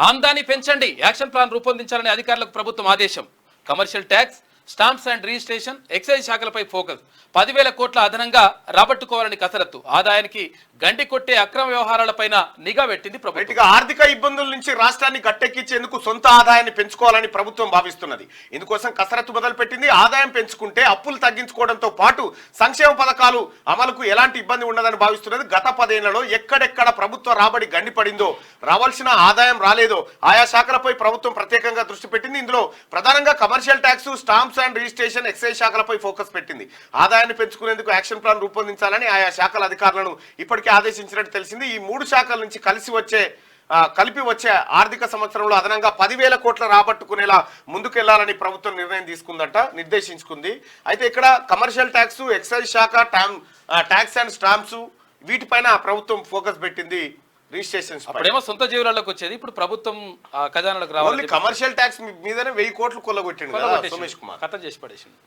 ఆమ్దాని పెంచండి, action plan రూపొందించాలని అధికారులకు ప్రభుత్వం ఆదేశం. Commercial tax, stamps and registration, excise శాఖలపై ఫోకస్. 10,000 కోట్ల అదనంగా రాబట్టుకోవాలని కసరత్తు. ఆదాయానికి గండి కొట్టే అక్రమ వ్యవహారాలపైన నిఘా పెట్టింది ప్రభుత్వం. ఆర్థిక ఇబ్బందుల నుంచి రాష్ట్రాన్ని గట్టెక్కించేందుకు సొంత ఆదాయాన్ని పెంచుకోవాలని ప్రభుత్వం భావిస్తున్నది. ఇందుకోసం కసరత్తు మొదలుపెట్టింది. ఆదాయం పెంచుకుంటే అప్పులు తగ్గించుకోవడంతో పాటు సంక్షేమ పథకాలు అమలుకు ఎలాంటి ఇబ్బంది ఉండదని భావిస్తున్నది. గత 10 ఏళ్లలో ఎక్కడెక్కడ ప్రభుత్వ రాబడి గండిపడిందో, రావాల్సిన ఆదాయం రాలేదో ఆయా శాఖలపై ప్రభుత్వం ప్రత్యేకంగా దృష్టి పెట్టింది. ఇందులో ప్రధానంగా commercial tax, stamps and registration, excise శాఖలపై ఫోకస్ పెట్టింది. ఆదాయాన్ని పెంచుకునేందుకు యాక్షన్ ప్లాన్ రూపొందించాలని ఆయా శాఖల అధికారులను ఇప్పటికే ఆదేశించినట్టు తెలిసింది. ఈ 3 శాఖల నుంచి కలిపి వచ్చే ఆర్థిక సంవత్సరంలో అదనంగా 10,000 కోట్ల రాబట్టుకునేలా ముందుకెళ్లాలని ప్రభుత్వం నిర్ణయం నిర్దేశించుకుంది. అయితే ఇక్కడ కమర్షియల్ ట్యాక్స్, ఎక్సైజ్ శాఖ, ట్యాక్స్ అండ్ స్టాంప్స్ వీటిపైన ప్రభుత్వం ఫోకస్ పెట్టింది. రిజిస్ట్రేషన్స్ అప్పుడేమో సొంత జీవులకు వచ్చేది, ఇప్పుడు ప్రభుత్వం ఖజానాలకు రావాలి. కమర్షియల్ ట్యాక్స్ మీదనే 1000 కోట్లు కొల్లగొట్టింది సోమేష్ కుమార్. కథం చేసి పడేసింది.